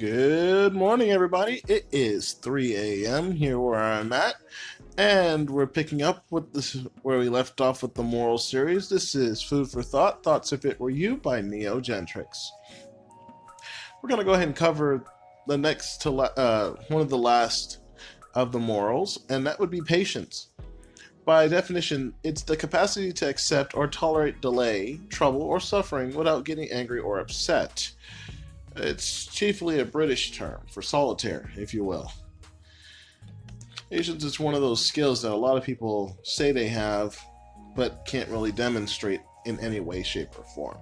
Good morning, everybody. It is 3 a.m. here where I'm at, and we're picking up with this where we left off with the moral series. This is Food for Thought, Thoughts If It Were You by Neo Gentrics. We're going to go ahead and cover the next to one of the last of the morals, and that would be patience. By definition, it's the capacity to accept or tolerate delay, trouble, or suffering without getting angry or upset. It's chiefly a British term for solitaire, if you will. Patience is one of those skills that a lot of people say they have, but can't really demonstrate in any way, shape, or form.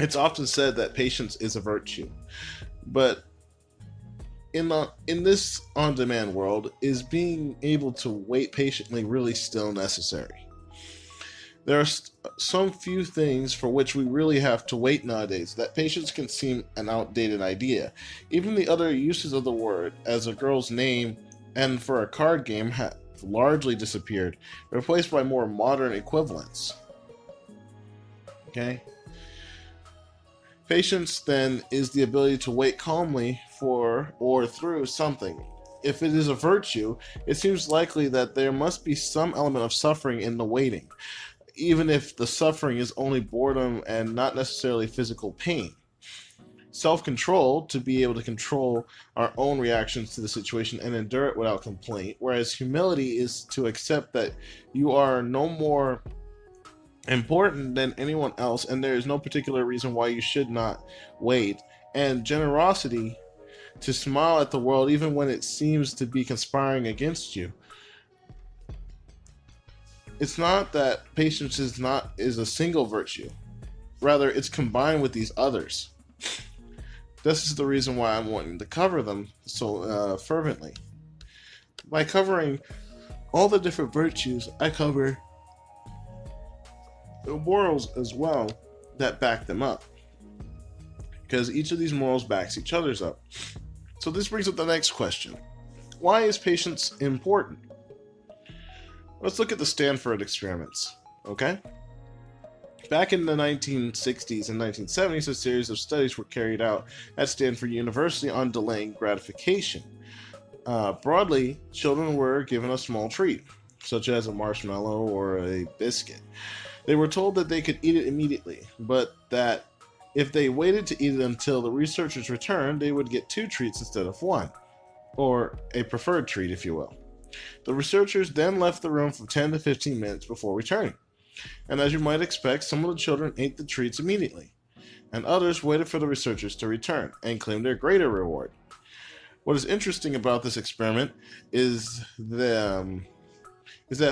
It's often said that patience is a virtue, but in this on-demand world, is being able to wait patiently really still necessary? There are some few things for which we really have to wait nowadays that patience can seem an outdated idea. Even the other uses of the word, as a girl's name and for a card game, have largely disappeared, replaced by more modern equivalents. Okay? Patience, then, is the ability to wait calmly for or through something. If it is a virtue, it seems likely that there must be some element of suffering in the waiting, even if the suffering is only boredom and not necessarily physical pain. Self-control, to be able to control our own reactions to the situation and endure it without complaint, whereas humility is to accept that you are no more important than anyone else and there is no particular reason why you should not wait, and generosity, to smile at the world even when it seems to be conspiring against you. It's not that patience is a single virtue. Rather, it's combined with these others. This is the reason why I'm wanting to cover them so fervently. By covering all the different virtues, I cover the morals as well that back them up. Because each of these morals backs each other's up. So this brings up the next question. Why is patience important? Let's look at the Stanford experiments, okay? Back in the 1960s and 1970s, a series of studies were carried out at Stanford University on delaying gratification. Broadly, children were given a small treat, such as a marshmallow or a biscuit. They were told that they could eat it immediately, but that if they waited to eat it until the researchers returned, they would get 2 treats instead of 1, or a preferred treat, if you will. The researchers then left the room for 10 to 15 minutes before returning. And as you might expect, some of the children ate the treats immediately, and others waited for the researchers to return and claimed their greater reward. What is interesting about this experiment is that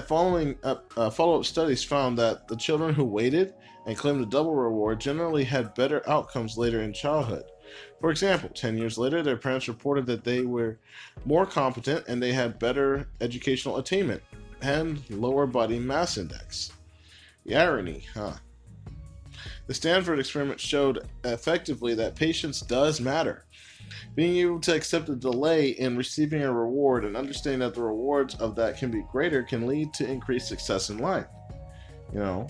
follow-up studies found that the children who waited and claimed a double reward generally had better outcomes later in childhood. For example, 10 years later, their parents reported that they were more competent and they had better educational attainment and lower body mass index. The irony, huh? The Stanford experiment showed effectively that patience does matter. Being able to accept a delay in receiving a reward and understanding that the rewards of that can be greater can lead to increased success in life. You know?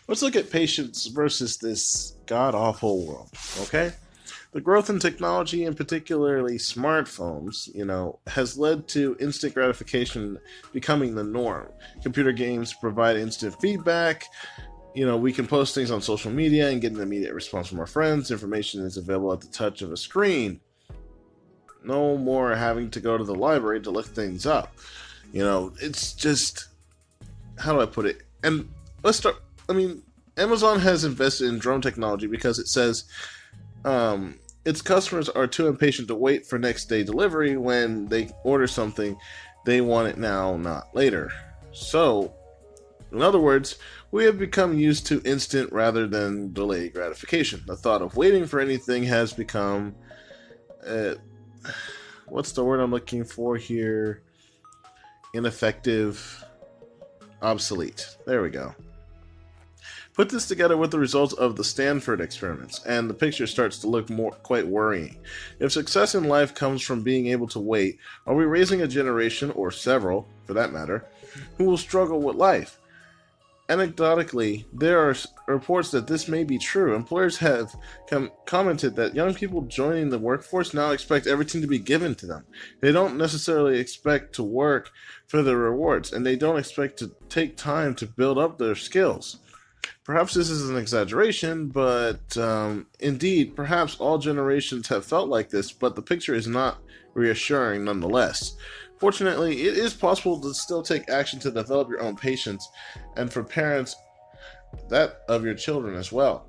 Let's look at patience versus this god-awful world, okay? The growth in technology, and particularly smartphones, has led to instant gratification becoming the norm. Computer games provide instant feedback. We can post things on social media and get an immediate response from our friends. Information is available at the touch of a screen. No more having to go to the library to look things up. It's just, how do I put it? And let's start. Amazon has invested in drone technology because it says its customers are too impatient to wait for next day delivery. When they order something, they want it now, not later. So, in other words, we have become used to instant rather than delayed gratification. The thought of waiting for anything has become, what's the word I'm looking for here? Ineffective, obsolete. There we go. Put this together with the results of the Stanford experiments, and the picture starts to look quite worrying. If success in life comes from being able to wait, are we raising a generation, or several, for that matter, who will struggle with life? Anecdotally, there are reports that this may be true. Employers have commented that young people joining the workforce now expect everything to be given to them. They don't necessarily expect to work for the rewards, and they don't expect to take time to build up their skills. Perhaps this is an exaggeration, but indeed, perhaps all generations have felt like this, but the picture is not reassuring nonetheless. Fortunately, it is possible to still take action to develop your own patience, and for parents, that of your children as well.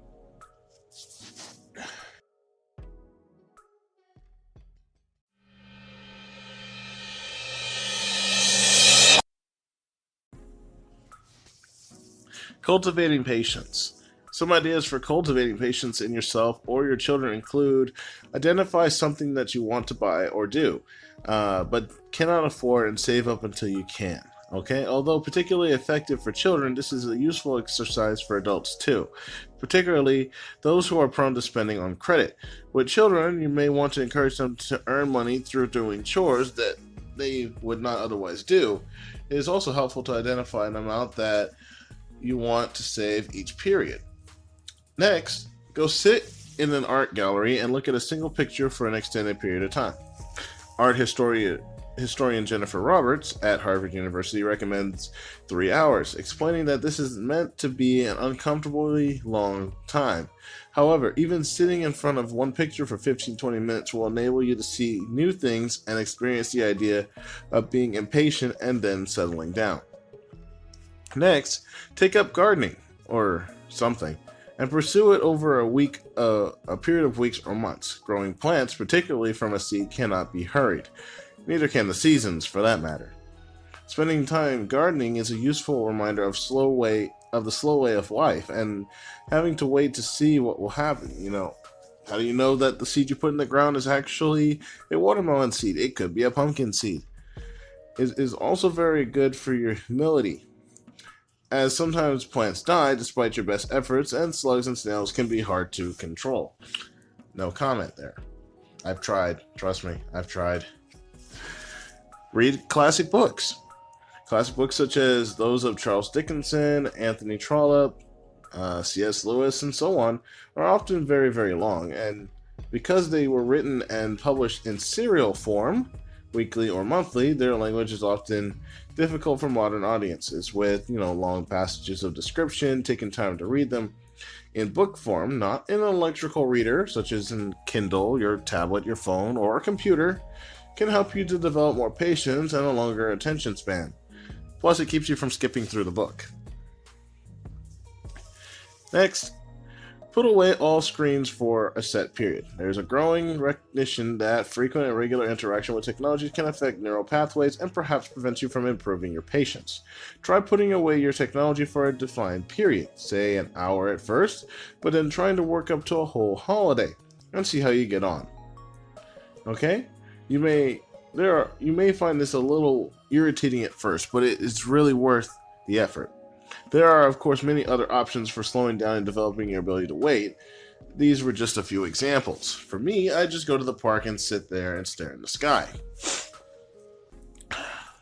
Cultivating patience. Some ideas for cultivating patience in yourself or your children include: identify something that you want to buy or do, but cannot afford, and save up until you can. Okay? Although particularly effective for children, this is a useful exercise for adults too, particularly those who are prone to spending on credit. With children, you may want to encourage them to earn money through doing chores that they would not otherwise do. It is also helpful to identify an amount that you want to save each period. Next, go sit in an art gallery and look at a single picture for an extended period of time. Art historian Jennifer Roberts at Harvard University recommends 3 hours, explaining that this is meant to be an uncomfortably long time. However, even sitting in front of one picture for 15-20 minutes will enable you to see new things and experience the idea of being impatient and then settling down. Next, take up gardening or something and pursue it over a period of weeks or months. Growing plants, particularly from a seed, cannot be hurried. Neither can the seasons, for that matter. Spending time gardening is a useful reminder of the slow way of life, and having to wait to see what will happen. How do you know that the seed you put in the ground is actually a watermelon seed? It could be a pumpkin seed. It is also very good for your humility, as sometimes plants die despite your best efforts, and slugs and snails can be hard to control. No comment there. I've tried. Trust me, I've tried. Read classic books. Classic books such as those of Charles Dickinson, Anthony Trollope, C.S. Lewis, and so on are often very, very long, and because they were written and published in serial form, weekly or monthly, their language is often difficult for modern audiences, with long passages of description, taking time to read them. In book form, not in an electrical reader, such as in Kindle, your tablet, your phone, or a computer, can help you to develop more patience and a longer attention span. Plus, it keeps you from skipping through the book. Next, put away all screens for a set period. There is a growing recognition that frequent and regular interaction with technology can affect neural pathways and perhaps prevent you from improving your patience. Try putting away your technology for a defined period, say an hour at first, but then trying to work up to a whole holiday, and see how you get on. Okay? You may find this a little irritating at first, but it is really worth the effort. There are, of course, many other options for slowing down and developing your ability to wait. These were just a few examples. For me, I just go to the park and sit there and stare in the sky.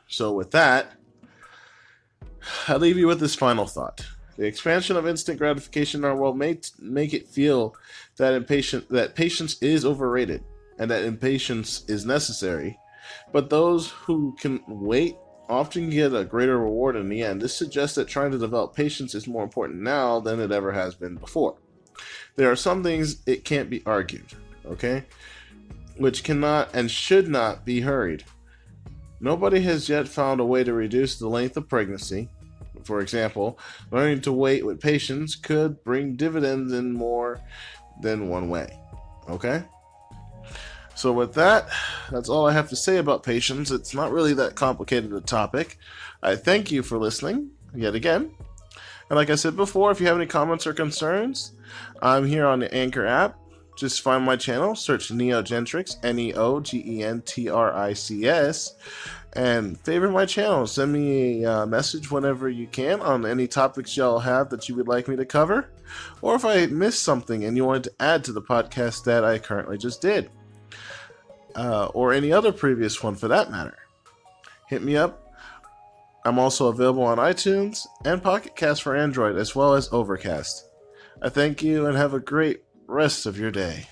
So with that, I leave you with this final thought. The expansion of instant gratification in our world may make it feel that patience is overrated and that impatience is necessary, but those who can wait often get a greater reward in the end. This suggests that trying to develop patience is more important now than it ever has been before. There are some things it can't be argued, okay? Which cannot and should not be hurried. Nobody has yet found a way to reduce the length of pregnancy. For example, learning to wait with patience could bring dividends in more than one way, okay? So with that, that's all I have to say about patience. It's not really that complicated a topic. I thank you for listening yet again. And like I said before, if you have any comments or concerns, I'm here on the Anchor app. Just find my channel, search Neo Gentrics, Neogentrics, and favorite my channel. Send me a message whenever you can on any topics y'all have that you would like me to cover, or if I missed something and you wanted to add to the podcast that I currently just did, or any other previous one for that matter. Hit me up. I'm also available on iTunes and Pocket Cast for Android, as well as Overcast. I thank you and have a great rest of your day.